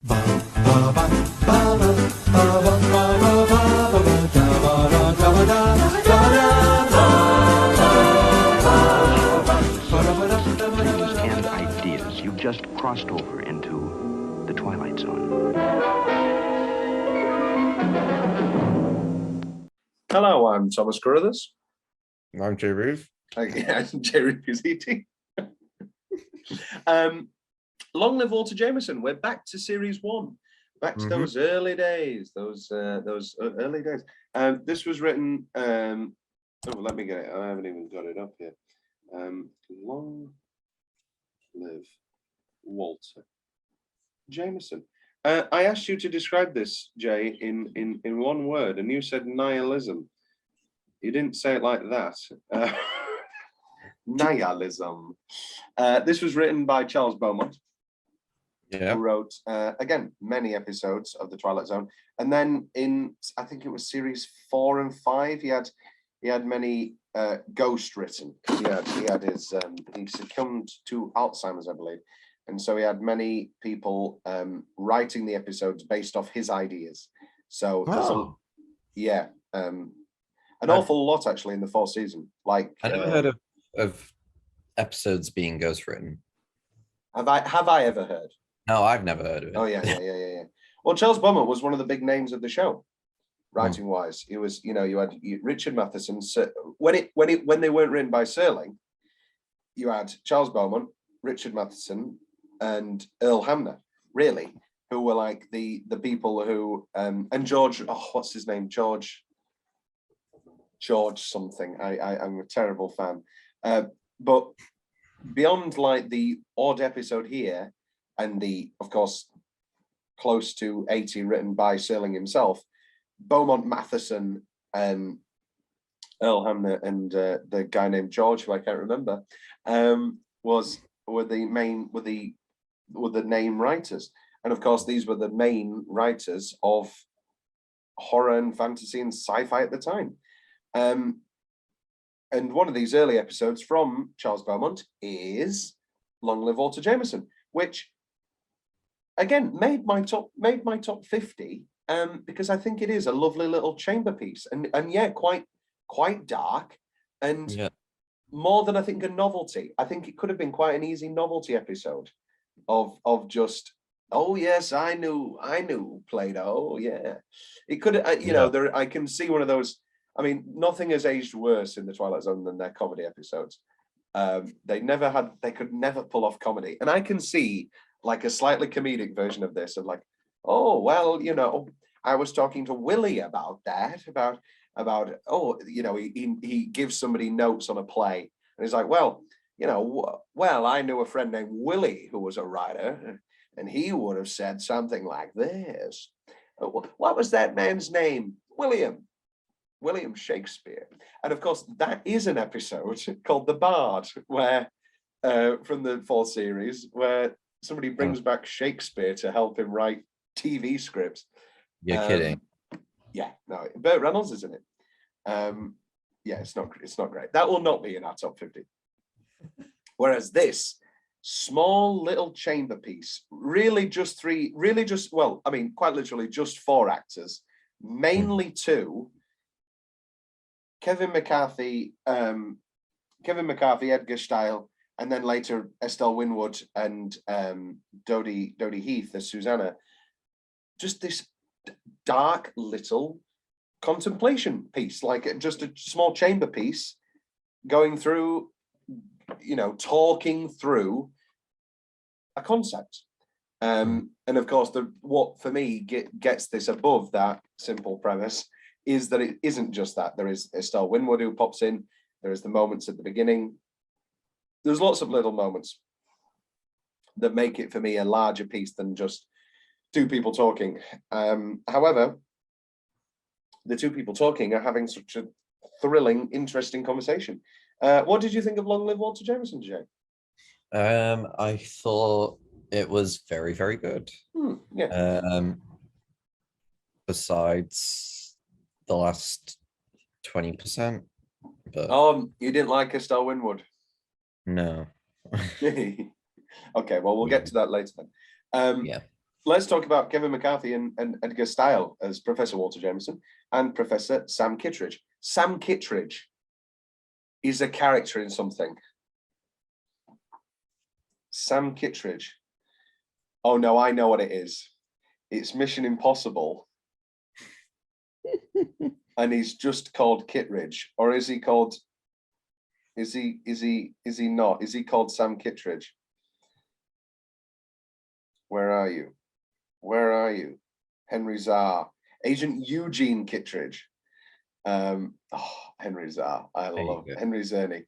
And ideas. You've just crossed over into the Twilight Zone. Hello, I'm Thomas Carruthers. I'm Jay Ruth. Yeah, Jay Ruth is eating. Long live Walter Jameson. We're back to series 1. Back to those early days. Those early days. This was written. Let me get it. I haven't even got it up here. Long live Walter Jameson. I asked you to describe this, Jay, in one word, and you said nihilism. You didn't say it like that. Nihilism. This was written by Charles Beaumont, who wrote, again, many episodes of The Twilight Zone. And then in, I think it was series 4 and 5, he had many ghost written. He had his, he succumbed to Alzheimer's, I believe. And so he had many people writing the episodes based off his ideas. So, an awful lot actually in the 4th season. Like I never heard of episodes being ghost written. Have I ever heard? No, I've never heard of it. Oh yeah. Well, Charles Beaumont was one of the big names of the show, writing wise. It was, you had Richard Matheson. When they weren't written by Serling, you had Charles Beaumont, Richard Matheson, and Earl Hamner, really, who were like the people who and George. Oh, what's his name? George something. I'm a terrible fan. But beyond like the odd episode here and the, of course, close to 80 written by Serling himself, Beaumont, Matheson, Earl Hamner, and the guy named George, who I can't remember, were the name writers. And of course, these were the main writers of horror and fantasy and sci-fi at the time. And one of these early episodes from Charles Beaumont is Long Live Walter Jameson, which again made my top 50 because I think it is a lovely little chamber piece and yeah, quite dark and more than I think a novelty. I think it could have been quite an easy novelty episode of just, oh yes, I knew Plato. Oh yeah, it could there, I can see one of those. I mean, nothing has aged worse in the Twilight Zone than their comedy episodes. They could never pull off comedy. And I can see like a slightly comedic version of this, of like, oh, well, I was talking to Willie about that, about he gives somebody notes on a play. And he's like, well, I knew a friend named Willie who was a writer, and he would have said something like this. What was that man's name? William Shakespeare. And of course, that is an episode called The Bard, where from the 4th series, where somebody brings back Shakespeare to help him write TV scripts. You're kidding. Yeah, no, Burt Reynolds is in it. It's not great. That will not be in our top 50. Whereas this small little chamber piece, quite literally just 4 actors, mainly 2. Kevin McCarthy, Edgar Steil, and then later Estelle Winwood and Dodie Heath as Susanna. Just this dark little contemplation piece, like just a small chamber piece, going through, talking through a concept. And of course, what for me gets this above that simple premise is that it isn't just that. There is Estelle Winwood who pops in. There is the moments at the beginning. There's lots of little moments that make it for me a larger piece than just 2 people talking. However, the 2 people talking are having such a thrilling, interesting conversation. What did you think of Long Live Walter Jameson, Jay? I thought it was very, very good. Besides the last 20%, but you didn't like Estelle Winwood? No. Okay, well, we'll get to that later then. let's talk about Kevin McCarthy and Edgar Style as Professor Walter Jameson and Professor Sam Kittredge. Sam Kittredge is a character in something. Sam Kittredge. Oh no, I know what it is. It's Mission Impossible. And he's just called Kittredge. Or is he called, is he not? Is he called Sam Kittredge? Where are you? Where are you? Henry Czar. Agent Eugene Kittredge. Henry Czar. I love Henry Czerny.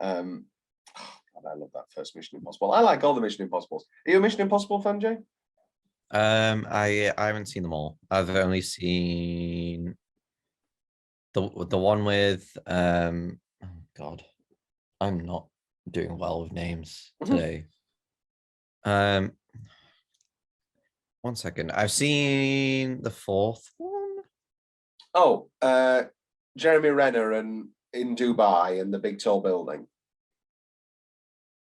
God, I love that first Mission Impossible. I like all the Mission Impossibles. Are you a Mission Impossible fan, Jay? I haven't seen them all. I've only seen the one with oh God, I'm not doing well with names today. 1 second. I've seen the fourth one. Oh, Jeremy Renner and in Dubai and the big tall building.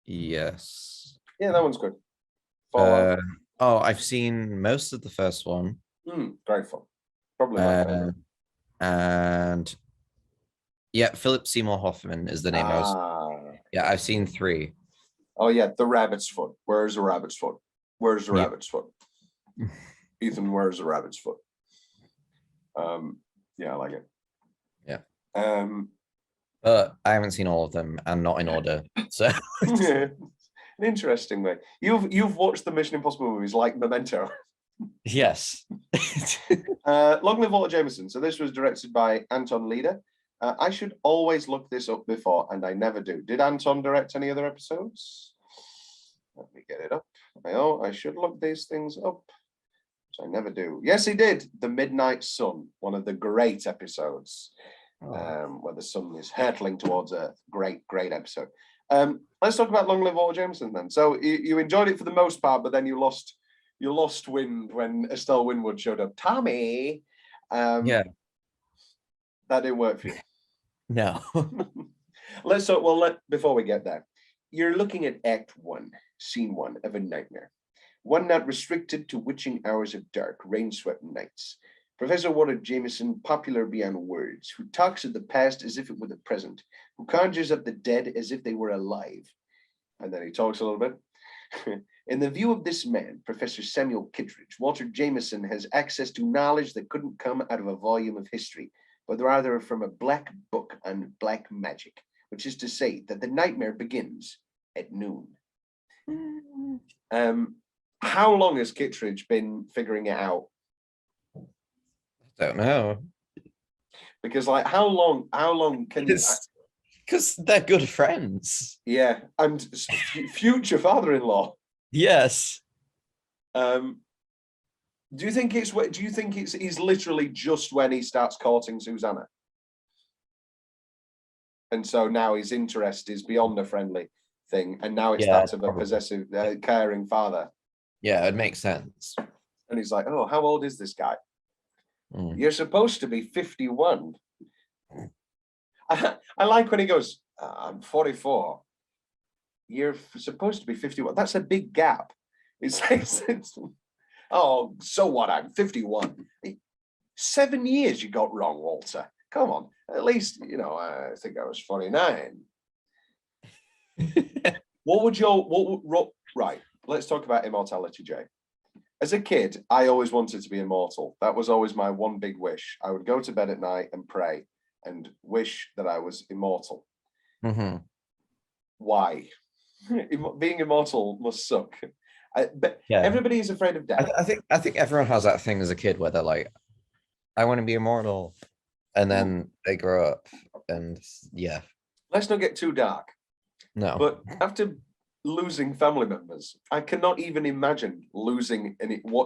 Yes. Yeah, that one's good. Oh, I've seen most of the first one. Great fun. Probably my favorite. And yeah, Philip Seymour Hoffman is the name. Yeah, I've seen 3. Oh yeah, the rabbit's foot. Where's the rabbit's foot? Where's the rabbit's foot? Ethan, where's the rabbit's foot? Yeah, I like it. Yeah. But I haven't seen all of them and not in order. So an interesting way. You've watched the Mission Impossible movies like Memento. yes. Long Live Walter Jameson. So this was directed by Anton Leader. I should always look this up before, and I never do. Did Anton direct any other episodes? Let me get it up. I should look these things up, which I never do. Yes, he did. The Midnight Sun, one of the great episodes, where the sun is hurtling towards Earth. Great episode. Let's talk about Long Live Walter Jameson then. So you enjoyed it for the most part, but then you lost wind when Estelle Winwood showed up. Tommy. Yeah. That didn't work for you. No. Let's talk. Well, before we get there, you're looking at Act 1, Scene 1 of a nightmare. One not restricted to witching hours of dark, rain-swept nights. Professor Walter Jameson, popular beyond words, who talks of the past as if it were the present, who conjures up the dead as if they were alive. And then he talks a little bit. In the view of this man, Professor Samuel Kittredge, Walter Jameson has access to knowledge that couldn't come out of a volume of history, but rather from a black book on black magic, which is to say that the nightmare begins at noon. How long has Kittredge been figuring it out? Don't know. Because like how long can you? Because they're good friends. Yeah, and future father-in-law. Yes. Do you think he's literally just when he starts courting Susanna? And so now his interest is beyond a friendly thing, and now it's that of a possessive, caring father. Yeah, it makes sense. And he's like, oh, how old is this guy? You're supposed to be 51. I like when he goes, I'm 44. You're supposed to be 51. That's a big gap. It's oh, so what? I'm 51. 7 years you got wrong, Walter. Come on. At least, I think I was 49. Right. Let's talk about immortality, Jay. As a kid, I always wanted to be immortal. That was always my one big wish. I would go to bed at night and pray and wish that I was immortal. Why? Being immortal must suck. But everybody is afraid of death. I think everyone has that thing as a kid where they're like, I want to be immortal. And then they grow up and yeah. Let's not get too dark. No. But after losing family members, I cannot even imagine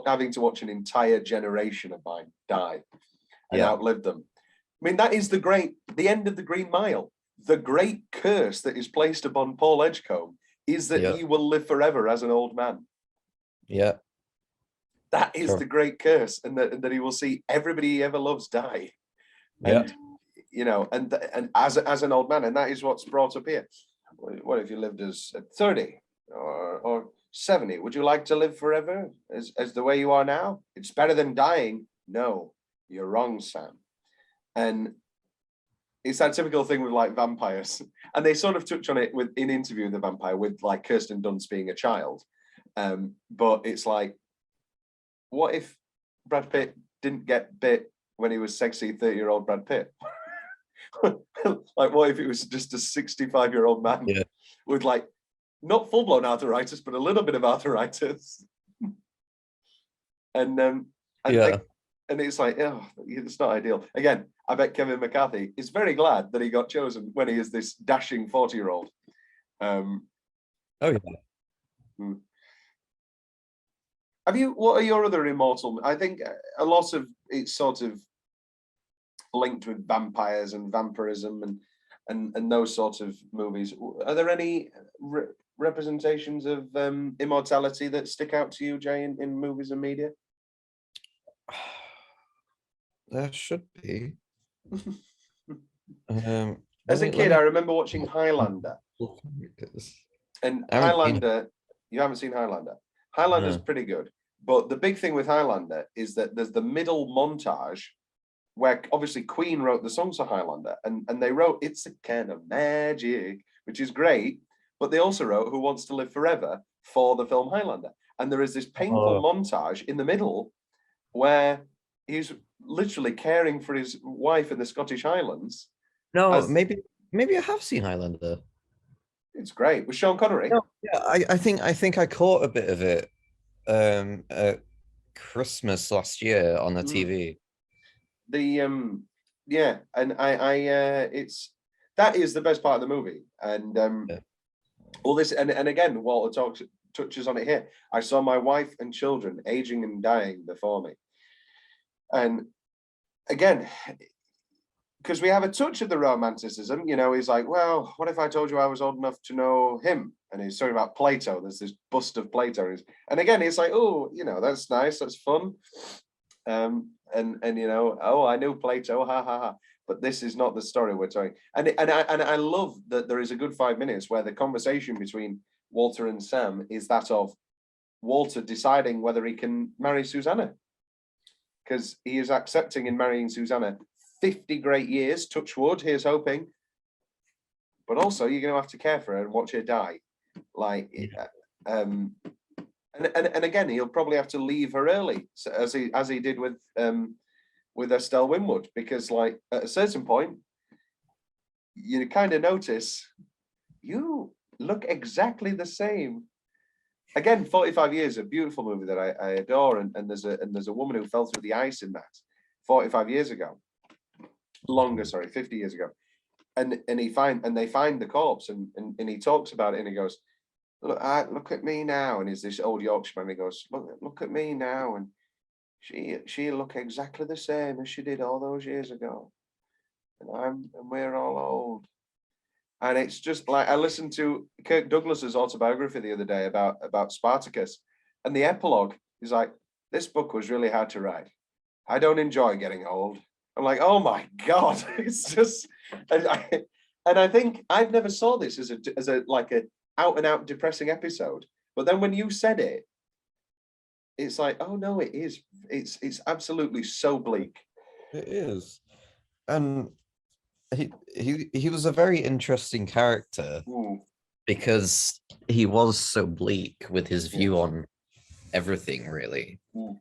having to watch an entire generation of mine die and outlive them. I mean, that is the end of the Green Mile. The great curse that is placed upon Paul Edgecombe is that he will live forever as an old man. Yeah. That is the great curse, and that he will see everybody he ever loves die. And and as an old man, and that is what's brought up here. What if you lived as 30 or 70. Would you like to live forever as the way you are now? It's better than dying. No, you're wrong, Sam. And it's that typical thing with like vampires. And they sort of touch on it in Interview with the Vampire with like Kirsten Dunst being a child. But it's like, what if Brad Pitt didn't get bit when he was sexy 30-year-old Brad Pitt? Like, what if it was just a 65-year-old man with like not full-blown arthritis, but a little bit of arthritis? And it's like, oh, it's not ideal. Again, I bet Kevin McCarthy is very glad that he got chosen when he is this dashing 40-year-old. What are your other immortal? I think a lot of it's sort of linked with vampires and vampirism and those sorts of movies. Are there any representations of immortality that stick out to you, Jay, in movies and media? There should be. As a kid, I remember watching Highlander. And Highlander, you haven't seen Highlander? Highlander's pretty good. But the big thing with Highlander is that there's the middle montage where obviously Queen wrote the songs for Highlander, and they wrote It's a Kind of Magic, which is great, but they also wrote Who Wants to Live Forever for the film Highlander. And there is this painful montage in the middle where he's literally caring for his wife in the Scottish Highlands. No, maybe I have seen Highlander. It's great with Sean Connery. No, yeah, I think I caught a bit of it at Christmas last year on the TV. And that is the best part of the movie. And all this, and again, Walter touches on it here. I saw my wife and children aging and dying before me. And again, because we have a touch of the romanticism, he's like, well, what if I told you I was old enough to know him? And he's talking about Plato. There's this bust of Plato. And again, it's like, oh, that's nice. That's fun. Oh, I knew Plato, ha, ha, ha. But this is not the story we're telling. And I love that there is a good 5 minutes where the conversation between Walter and Sam is that of Walter deciding whether he can marry Susanna. Because he is accepting in marrying Susanna 50 great years, touch wood, here's hoping. But also, you're going to have to care for her and watch her die. And again, he'll probably have to leave her early, as he did with Estelle Winwood, because like at a certain point, you kind of notice you look exactly the same. Again, 45 Years, a beautiful movie that I adore, and there's a woman who fell through the ice in that 45 years ago. 50 years ago. And they find the corpse, and he talks about it, and he goes, look at me now. And he's this old Yorkshireman, he goes, look at me now, and she look exactly the same as she did all those years ago. And we're all old. And it's just like, I listened to Kirk Douglas's autobiography the other day about Spartacus, and the epilogue is like, this book was really hard to write. I don't enjoy getting old. I'm like, oh my God, it's just, and I think I've never saw this as a like a out and out depressing episode. But then when you said it, it's like, oh no, it is. It's absolutely so bleak. It is. And he was a very interesting character. Ooh. Because he was so bleak with his view on everything, really. Ooh.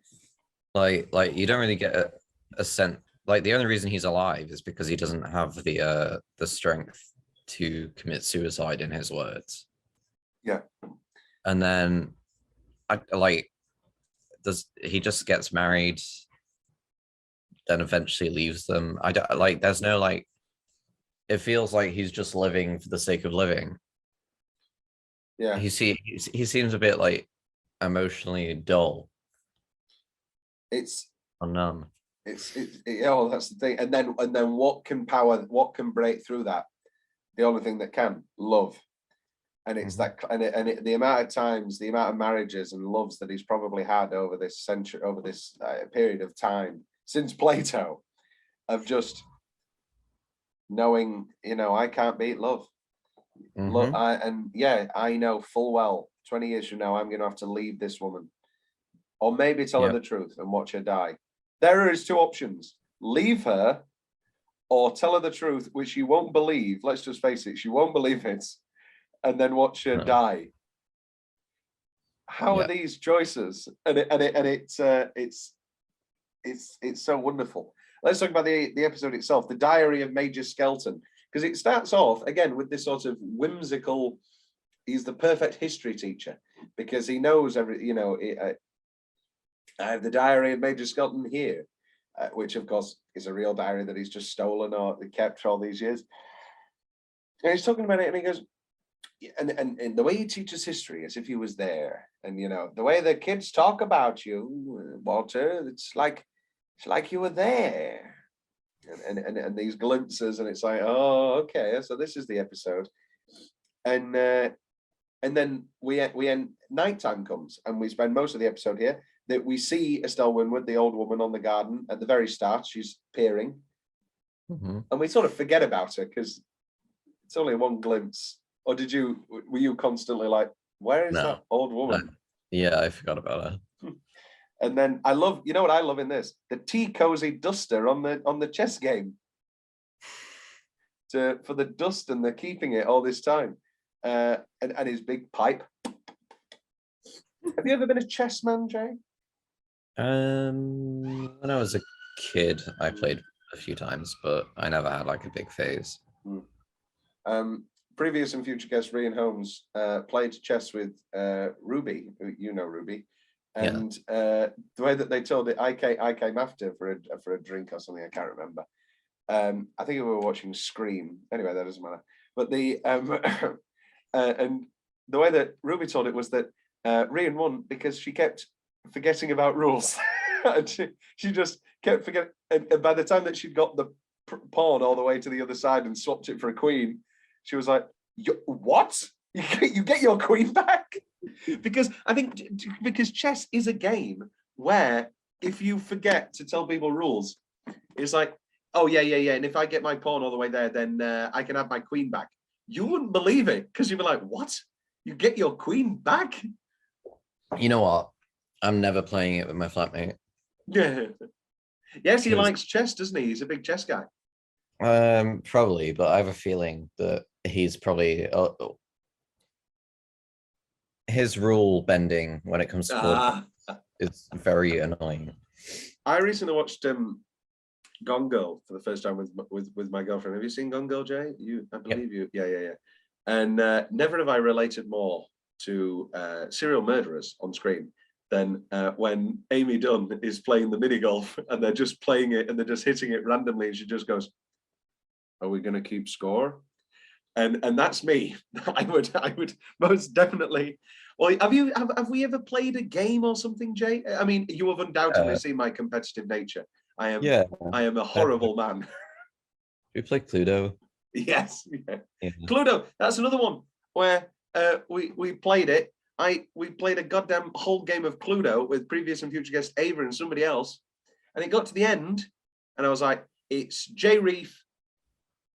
Like you don't really get a sense. Like the only reason he's alive is because he doesn't have the strength to commit suicide, in his words. Yeah. And then he just gets married, then eventually leaves them. I don't like, there's no like, it feels like he's just living for the sake of living. Yeah. He seems a bit like emotionally dull. It's numb. That's the thing. And then what can break through that? The only thing that can, love. And it's that, and the amount of times, the amount of marriages and loves that he's probably had over this century, over this period of time since Plato, of just knowing, I can't beat love. Look, I know full well 20 years from now, I'm going to have to leave this woman. Or maybe tell her Yeah. the truth and watch her die. There is two options. Leave her or tell her the truth, which she won't believe. Let's just face it, she won't believe it. And then watch her No. die. How Yeah. are these choices? It's so wonderful. Let's talk about the episode itself, the Diary of Major Skelton, because it starts off again with this sort of whimsical. He's the perfect history teacher because he knows every. You know, I have the Diary of Major Skelton here, which of course is a real diary that he's just stolen or kept for all these years. And he's talking about it, and he goes, and the way he teaches history as if he was there, and you know the way the kids talk about you, Walter, it's like you were there, and these glimpses, and it's like, oh, okay, so this is the episode, and then we end. Nighttime comes, and we spend most of the episode here. That we see Estelle Winwood, the old woman on the garden at the very start. She's peering, and we sort of forget about her because it's only one glimpse. Or were you constantly like, where is that old woman? Yeah, I forgot about her. And then I love, you know what I love in this? The tea cozy duster on the chess game. For the dust, and they're keeping it all this time. And his big pipe. Have you ever been a chess man, Jay? When I was a kid, I played a few times, but I never had like a big phase. Previous and future guest Rian Holmes played chess with Ruby, you know Ruby, and the way that they told it, I came after for a drink or something, I can't remember. I think we were watching Scream. Anyway, that doesn't matter. But the and the way that Ruby told it was that Rian won because she kept forgetting about rules. And she just kept forgetting. And by the time that she'd got the pawn all the way to the other side and swapped it for a queen, she was like, what? You get your queen back? Because I think chess is a game where if you forget to tell people rules, it's like, oh yeah. And if I get my pawn all the way there, then I can have my queen back. You wouldn't believe it because you'd be like, what? You get your queen back? You know what? I'm never playing it with my flatmate. Yeah. Yes, he likes chess, doesn't he? He's a big chess guy. Probably, but I have a feeling that he's probably his rule bending when it comes to is very annoying. I recently watched Gone Girl for the first time with my girlfriend. Have you seen Gone Girl, Jay? I believe you. Yeah. And never have I related more to serial murderers on screen than when Amy Dunn is playing the mini golf and they're just playing it and they're just hitting it randomly, and she just goes, "Are we going to keep score?" And that's me. I would most definitely. Well, have we ever played a game or something, Jay? I mean, you have undoubtedly seen my competitive nature. I am a horrible man. We play Cluedo. Yes. Yeah. Cluedo. That's another one where we played it. We played a goddamn whole game of Cluedo with previous and future guest Ava and somebody else, and it got to the end, and I was like, "It's Jay Reef.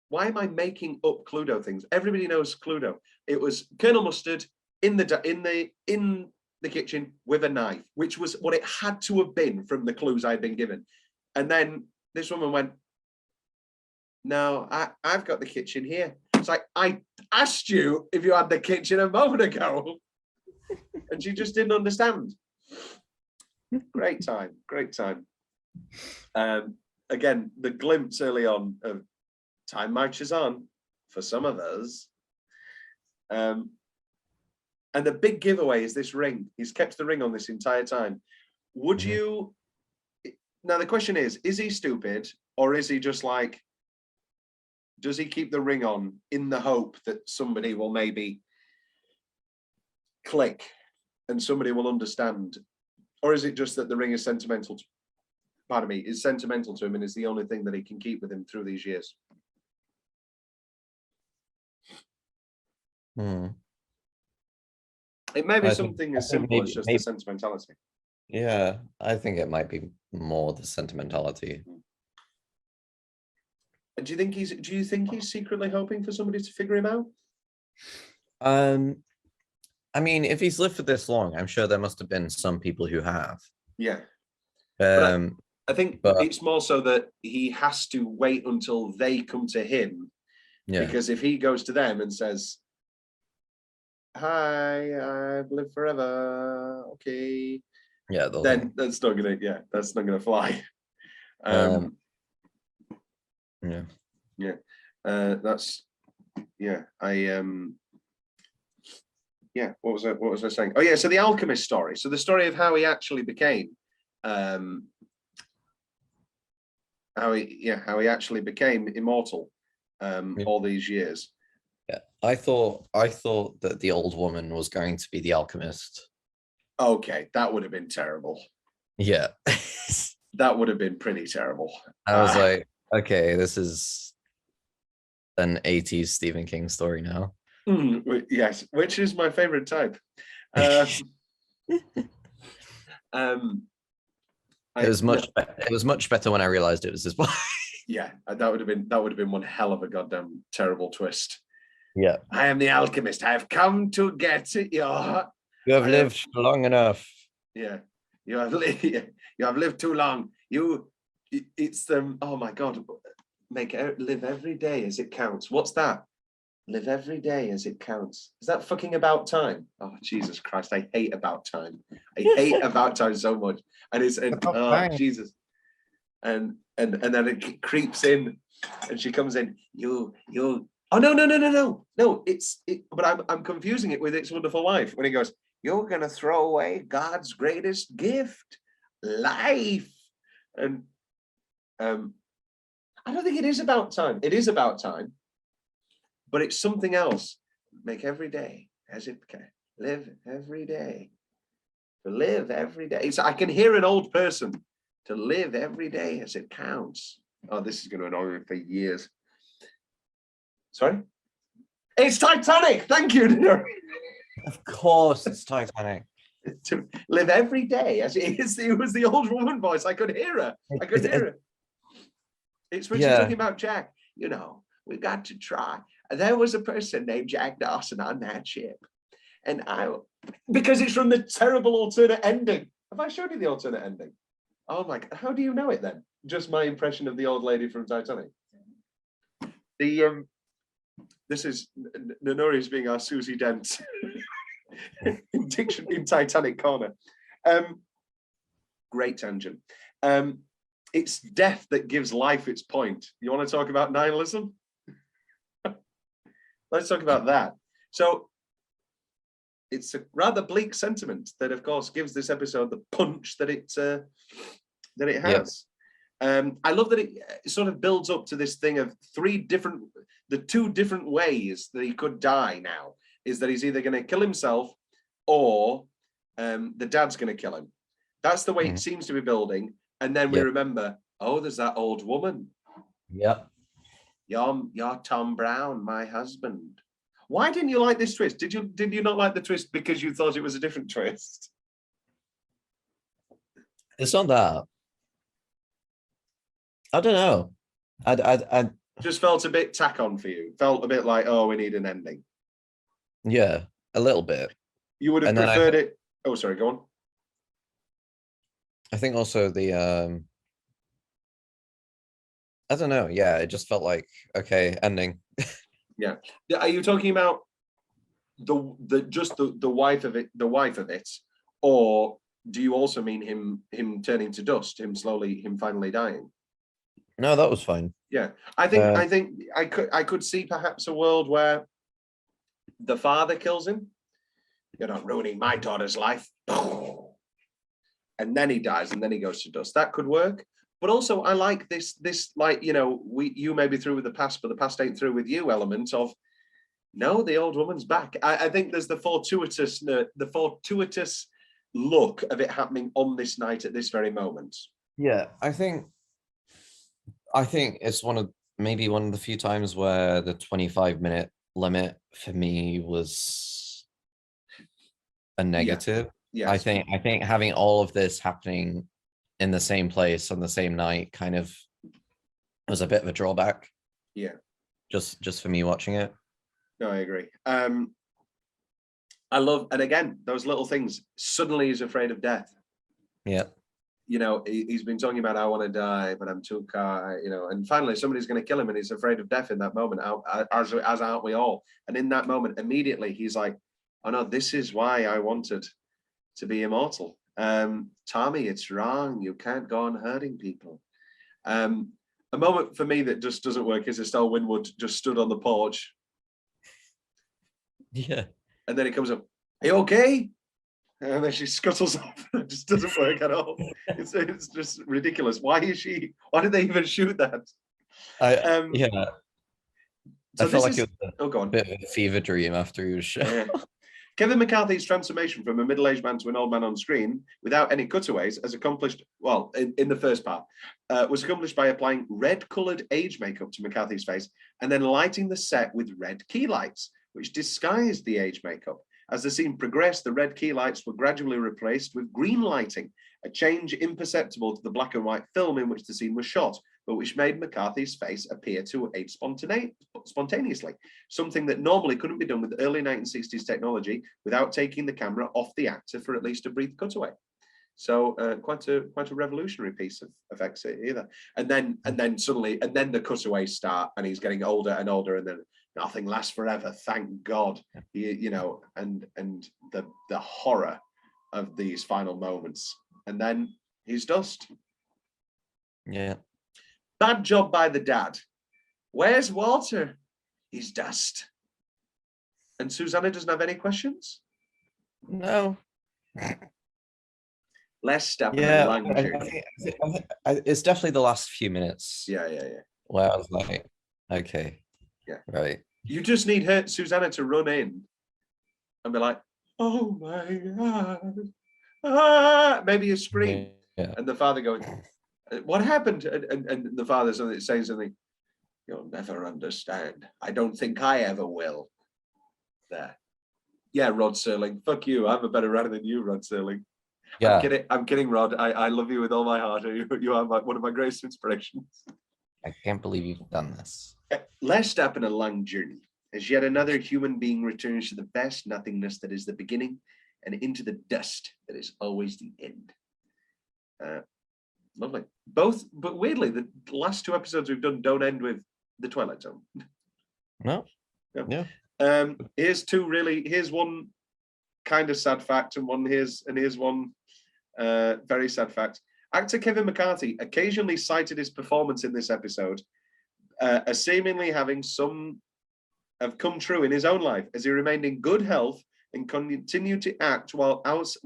Why am I making up Cluedo things? Everybody knows Cluedo. It was Colonel Mustard in the kitchen with a knife, which was what it had to have been from the clues I'd been given." And then this woman went, "No, I've got the kitchen here." It's like, I asked you if you had the kitchen a moment ago. And she just didn't understand. Great time. Again, the glimpse early on of time marches on for some of us. And the big giveaway is this ring. He's kept the ring on this entire time. Would you... Now, the question is he stupid, or is he just like, does he keep the ring on in the hope that somebody will maybe click and somebody will understand? Or is it just that the ring is sentimental is sentimental to him and is the only thing that he can keep with him through these years? It may be something as simple as just the sentimentality. Yeah, I think it might be more the sentimentality. And do you think he's secretly hoping for somebody to figure him out? I mean, if he's lived for this long, I'm sure there must have been some people who have. Yeah. But Um, I think but it's more so that he has to wait until they come to him, yeah, because if he goes to them and says, "Hi, I've lived forever," okay, yeah, then that's not gonna fly. yeah, That's what was I saying? Oh yeah, so the alchemist story. So the story of how he actually became how he actually became immortal all these years. yeah. I thought that the old woman was going to be the alchemist. Okay, that would have been terrible. Yeah. That would have been pretty terrible. I was like, okay, this is an 80s Stephen King story now. Yes, which is my favorite type. It was much better when I realized it was his wife. Yeah, that would have been one hell of a goddamn terrible twist. Yeah. I am the alchemist. I have come to get your. You have lived long enough. Yeah, you have lived too long. It's oh my god, live every day as it counts. What's that? Live every day as it counts. Is that fucking About Time? Oh Jesus Christ, I hate About Time. I hate About Time so much. And Jesus. And then it creeps in, and she comes in. You. Oh no! But I'm confusing it with It's Wonderful Life when he goes, "You're gonna throw away God's greatest gift, life." And I don't think it is about time. It is about time, but it's something else. Make every day as it can. Live every day. To live every day. I can hear an old person. To live every day as it counts. Oh, this is going to annoy me for years. Sorry? It's Titanic. Thank you. Of course, it's Titanic. To live every day as it is. It was the old woman voice. I could hear her. It's when she's talking about Jack. You know, we got to try. There was a person named Jack Dawson on that ship. And because it's from the terrible alternate ending. Have I showed you the alternate ending? Oh my God, how do you know it then? Just my impression of the old lady from Titanic. This is Nonori's being our Susie Dent in Titanic corner. Great tangent. It's death that gives life its point. You want to talk about nihilism? Let's talk about that. So it's a rather bleak sentiment that, of course, gives this episode the punch that it has. I love that it sort of builds up to this thing of the two different ways that he could die now. Is that he's either going to kill himself or the dad's going to kill him. That's the way it seems to be building. And then we remember, oh, there's that old woman. Yep. You're Tom Brown, my husband. Why didn't you like this twist? Did you not like the twist because you thought it was a different twist? It's not that. I don't know. I just felt a bit tack on for you. Felt a bit like, oh, we need an ending. Yeah, a little bit. You would have preferred it. Oh, sorry, go on. I think also I don't know. Yeah, it just felt like, okay, ending. Yeah. Are you talking about the wife of it, or do you also mean him turning to dust, him finally dying? No, that was fine. Yeah, I think I could see perhaps a world where the father kills him. You're not ruining my daughter's life. And then he dies, and then he goes to dust. That could work. But also, I like this like, you know, you may be through with the past, but the past ain't through with you element of, no, the old woman's back. I think there's the fortuitous look of it happening on this night at this very moment. Yeah, I think it's maybe one of the few times where the 25-minute limit for me was a negative. Yeah. I think having all of this happening in the same place on the same night kind of was a bit of a drawback. Yeah. Just for me watching it. No, I agree. I love, and again, those little things. Suddenly he's afraid of death. Yeah. You know, he's been talking about, I want to die, but I'm too car, you know, and finally somebody's going to kill him and he's afraid of death in that moment, as aren't we all? And in that moment, immediately he's like, oh no, this is why I wanted to be immortal. Tommy, it's wrong. You can't go on hurting people. A moment for me that just doesn't work is Estelle Winwood just stood on the porch. Yeah. And then he comes up, are you okay? And then she scuttles off. It just doesn't work at all. It's just ridiculous. Why did they even shoot that? Yeah. So I felt like it was go on. a bit of a fever dream after he was shot. Yeah. Kevin McCarthy's transformation from a middle-aged man to an old man on screen without any cutaways as accomplished, well, in the first part, was accomplished by applying red-coloured age makeup to McCarthy's face and then lighting the set with red key lights, which disguised the age makeup. As the scene progressed, the red key lights were gradually replaced with green lighting, a change imperceptible to the black and white film in which the scene was shot, but which made McCarthy's face appear to age spontaneously, something that normally couldn't be done with early 1960s technology without taking the camera off the actor for at least a brief cutaway. So quite a revolutionary piece of effects either. And then the cutaways start, and he's getting older and older, and then nothing lasts forever, thank God. You know, and the horror of these final moments, and then he's dust. Yeah. Bad job by the dad. Where's Walter? He's dust. And Susanna doesn't have any questions? No. Less step Yeah. and It's definitely the last few minutes. Yeah. Where I was like, okay. Yeah. Right. You just need Susanna to run in and be like, oh my God. Ah, maybe a scream. Yeah. And the father going, what happened? And the father saying something, you'll never understand. I don't think I ever will. There. Yeah, Rod Serling. Fuck you. I'm a better runner than you, Rod Serling. Yeah. I'm kidding, Rod. I love you with all my heart. You are one of my greatest inspirations. I can't believe you've done this. Last step in a long journey, as yet another human being returns to the vast nothingness that is the beginning and into the dust that is always the end. Lovely. Both, but weirdly, the last two episodes we've done don't end with the Twilight Zone. No. Yeah. Here's one kind of sad fact, and here's one very sad fact. Actor Kevin McCarthy occasionally cited his performance in this episode as seemingly having some have come true in his own life, as he remained in good health and continued to act whilst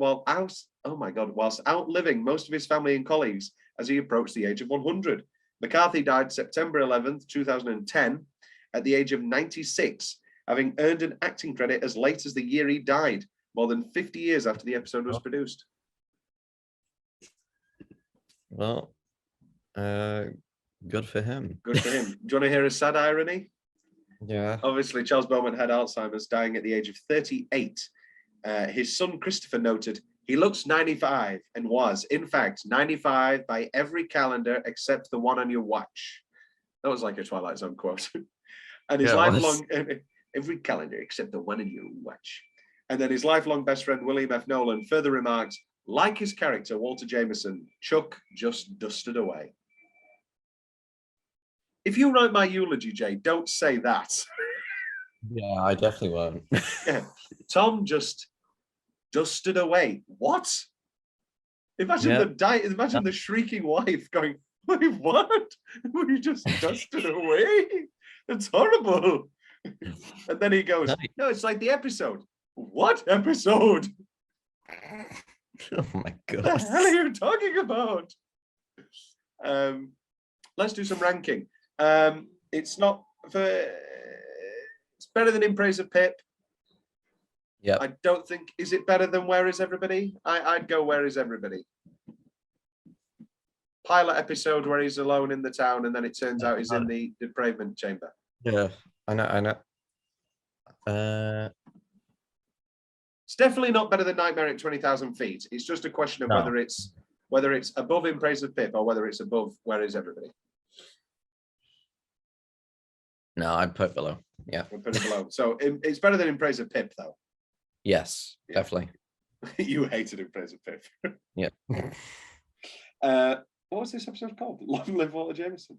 outliving most of his family and colleagues as he approached the age of 100. McCarthy died September 11th, 2010, at the age of 96, having earned an acting credit as late as the year he died, more than 50 years after the episode was produced. Well, good for him. Good for him. Do you want to hear a sad irony? Yeah. Obviously, Charles Beaumont had Alzheimer's, dying at the age of 38. His son, Christopher, noted, he looks 95 and was, in fact, 95 by every calendar except the one on your watch. That was like a Twilight Zone quote. And his lifelong, every calendar except the one on your watch. And then his lifelong best friend, William F. Nolan, further remarked, like his character, Walter Jameson, Chuck just dusted away. If you write my eulogy, Jay, don't say that. Yeah, I definitely won't. Yeah. Tom just dusted away. What? Imagine imagine the shrieking wife going, wait, what? We just dusted away? That's horrible. And then he goes, no, it's like the episode. What episode? Oh my God. What the hell are you talking about? Let's do some ranking. It's better than In Praise of Pip. Yeah. I don't think, is it better than Where Is Everybody? I'd go Where Is Everybody. Pilot episode where he's alone in the town and then it turns out he's in the depravement chamber. Yeah, I know. It's definitely not better than Nightmare at 20,000 Feet. It's just a question of whether it's above In Praise of Pip or whether it's above Where Is Everybody. No, I'd put below. Yeah. We'll put it below. So it's better than In Praise of Pip, though. Yes, Yeah. definitely. You hated him, Fraser Piff. Yeah. What was this episode called? Long Live Walter Jameson.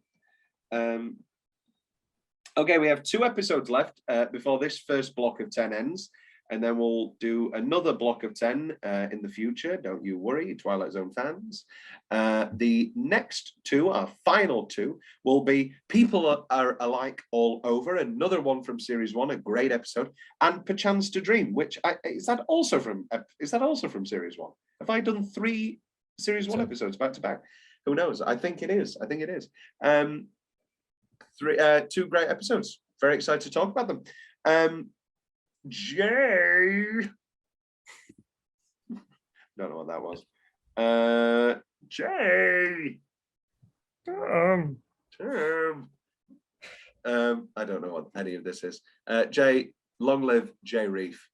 Okay, we have 2 episodes left before this first block of 10 ends, and then we'll do another block of 10 in the future. Don't you worry, Twilight Zone fans. The next 2, our final 2, will be People Are Alike All Over, another one from series 1, a great episode, and Perchance to Dream, which is that also from series 1? Have I done 3 series 1 episodes back to back? Who knows? I think it is. 2 great episodes. Very excited to talk about them. Jay. Don't know what that was. Jay. I don't know what any of this is. Jay, long live Jay Reef.